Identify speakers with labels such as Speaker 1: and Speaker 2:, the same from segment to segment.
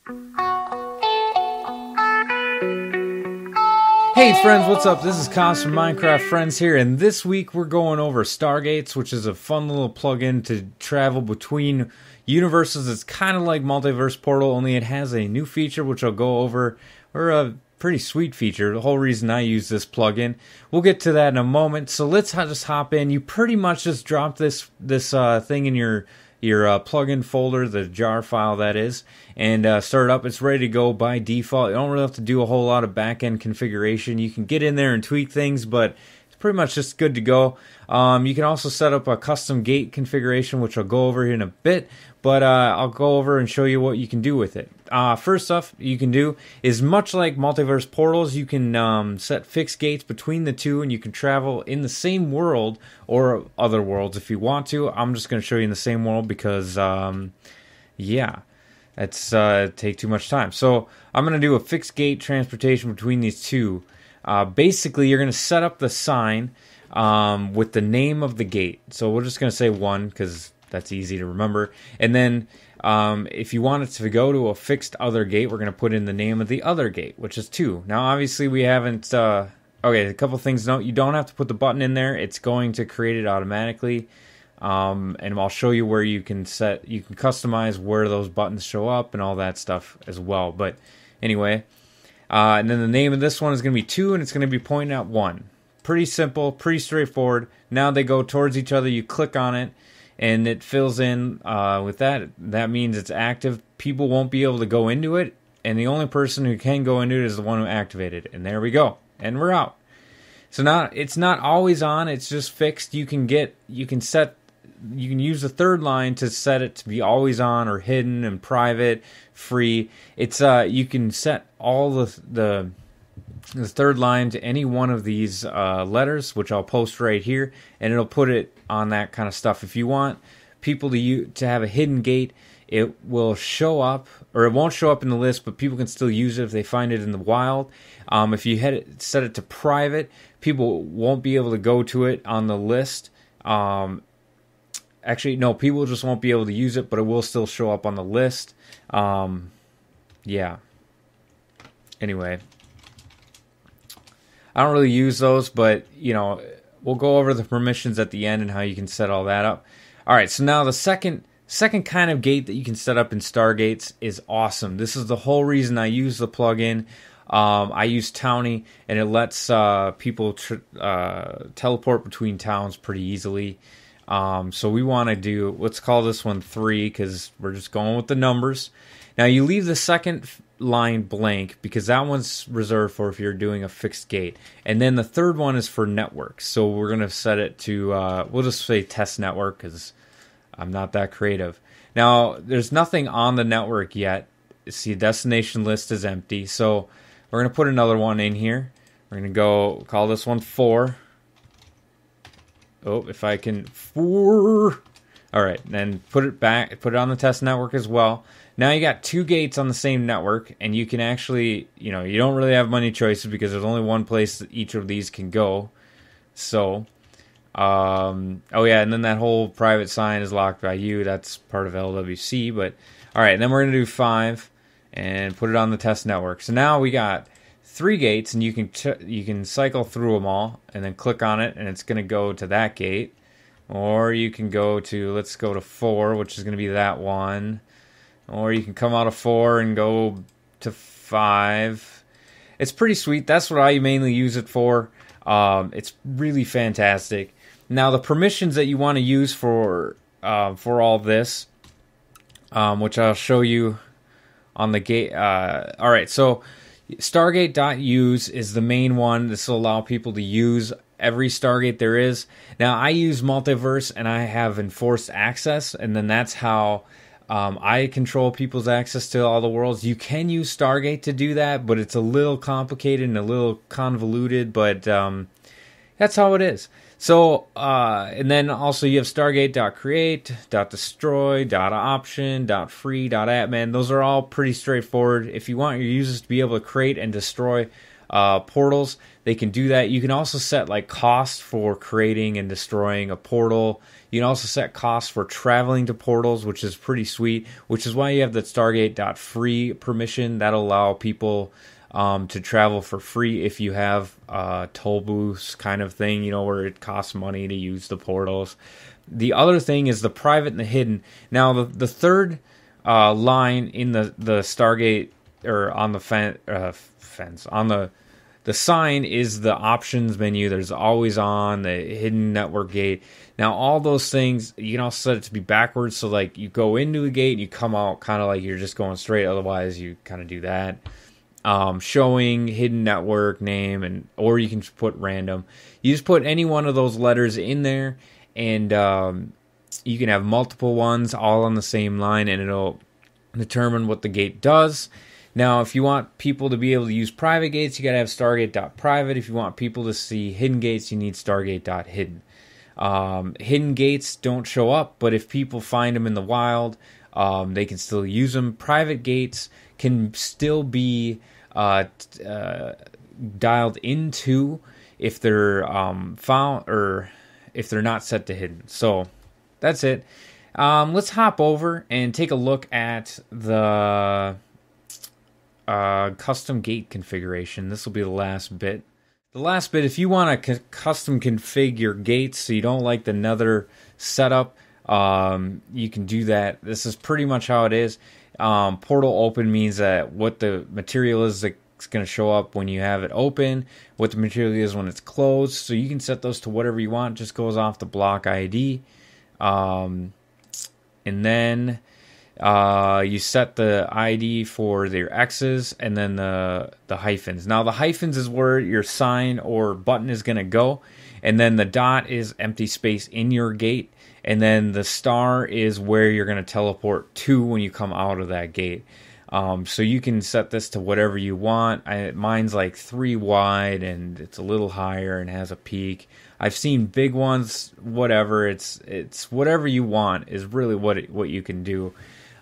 Speaker 1: Hey friends, what's up? This is Cos from Minecraft Friends here, and this week we're going over Stargates, which is a fun little plugin to travel between universes. It's kind of like Multiverse Portal, only it has a new feature which I'll go over, or a pretty sweet feature. The whole reason I use this plugin. We'll get to that in a moment. So let's just hop in. You pretty much just drop this thing in your plugin folder, the jar file that is, and start it up. It's ready to go by default. You don't really have to do a whole lot of back-end configuration. You can get in there and tweak things, but it's pretty much just good to go. You can also set up a custom gate configuration, which I'll go over in a bit, but I'll go over and show you what you can do with it. First stuff you can do is, much like Multiverse Portals, you can set fixed gates between the two, and you can travel in the same world or other worlds if you want to. I'm just going to show you in the same world because, yeah, that's take too much time. So I'm going to do a fixed gate transportation between these two. Basically, you're going to set up the sign with the name of the gate. So we're just going to say 1 because that's easy to remember. And then if you want it to go to a fixed other gate, we're going to put in the name of the other gate, which is 2. Now, obviously, we haven't... okay, a couple things to note. You don't have to put the button in there. It's going to create it automatically. And I'll show you where you can customize where those buttons show up and all that stuff as well. But anyway, and then the name of this one is going to be 2, and it's going to be pointing at 1. Pretty simple, pretty straightforward. Now they go towards each other. You click on it, and it fills in with that. That means it's active. People won't be able to go into it, and the only person who can go into it is the one who activated it. And there we go. And we're out. So now it's not always on. It's just fixed. You can use the third line to set it to be always on or hidden and private, free. It's you can set all the third line to any one of these letters, which I'll post right here, and it'll put it on that kind of stuff. If you want people to have a hidden gate, it will show up, or it won't show up in the list, but people can still use it if they find it in the wild. If you set it to private, people won't be able to go to it on the list. Actually, no, people just won't be able to use it, but it will still show up on the list. Yeah. Anyway, I don't really use those, but, you know, we'll go over the permissions at the end and how you can set all that up. All right, so now the second kind of gate that you can set up in Stargates is awesome. This is the whole reason I use the plugin. I use Townie, and it lets people teleport between towns pretty easily. So we want to do, let's call this one 3 because we're just going with the numbers. Now you leave the second line blank because that one's reserved for if you're doing a fixed gate. And then the third one is for networks. So we're going to set it to, we'll just say test network because I'm not that creative. Now, there's nothing on the network yet. See, destination list is empty. So we're going to put another one in here. We're going to go call this one 4. Oh, if I can, 4. All right, then put it on the test network as well. Now you got 2 gates on the same network, and you can actually, you know, you don't really have many choices because there's only one place that each of these can go. So, oh yeah, and then that whole private sign is locked by you. That's part of LWC, but all right, and then we're going to do 5 and put it on the test network. So now we got 3 gates, and you can cycle through them all, and then click on it, and it's going to go to that gate. Or you can go to, let's go to 4, which is going to be that one. Or you can come out of 4 and go to 5. It's pretty sweet. That's what I mainly use it for. It's really fantastic. Now the permissions that you want to use for all this, which I'll show you on the gate. All right, so Stargate.use is the main one. This will allow people to use every Stargate there is. Now, I use Multiverse, and I have enforced access, and then that's how I control people's access to all the worlds. You can use Stargate to do that, but it's a little complicated and a little convoluted, but that's how it is. So, and then also you have Stargate.create, .destroy, .option, .free, .admin. Those are all pretty straightforward. If you want your users to be able to create and destroy portals, they can do that. You can also set like cost for creating and destroying a portal. You can also set costs for traveling to portals, which is pretty sweet, which is why you have the Stargate.free permission. That'll allow people to travel for free if you have toll booths kind of thing, you know, where it costs money to use the portals. The other thing is the private and the hidden. Now, the third line in the Stargate, or on the fence, on the sign, is the options menu. There's always on, the hidden network gate. Now, all those things, you can also set it to be backwards. So, like, you go into a gate and you come out kind of like you're just going straight. Otherwise, you kind of do that. Showing hidden network name, or you can just put random. You just put any one of those letters in there, and you can have multiple ones all on the same line, and it'll determine what the gate does. Now, if you want people to be able to use private gates, you got to have Stargate.private. If you want people to see hidden gates, you need Stargate.hidden. Hidden gates don't show up, but if people find them in the wild, they can still use them. Private gates can still be dialed into if they're found, or if they're not set to hidden. So that's it. Let's hop over and take a look at the custom gate configuration. This will be the last bit. The last bit, if you want to custom configure your gates so you don't like the nether setup, you can do that. This is pretty much how it is. Portal open means that what the material is that's going to show up when you have it open, what the material is when it's closed. So you can set those to whatever you want. It just goes off the block ID. And then you set the ID for your X's, and then the hyphens. Now the hyphens is where your sign or button is going to go, and then the dot is empty space in your gate, and then the star is where you're going to teleport to when you come out of that gate. So you can set this to whatever you want. Mine's like 3 wide, and it's a little higher and has a peak. I've seen big ones. Whatever, it's whatever you want is really what you can do.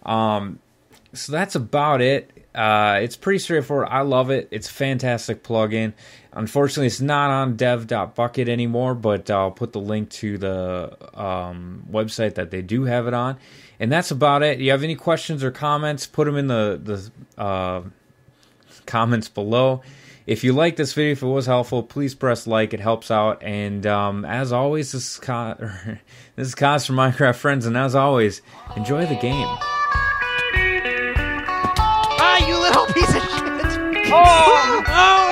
Speaker 1: So that's about it. It's pretty straightforward. I love it. It's a fantastic plugin. Unfortunately, it's not on dev.bucket anymore, but I'll put the link to the website that they do have it on. And that's about it. You have any questions or comments, put them in the comments below. If you like this video, if it was helpful, please press like. It helps out. And as always, this is Cos from Minecraft Friends. And as always, enjoy the game.
Speaker 2: Ah, you little piece of shit!
Speaker 3: Oh!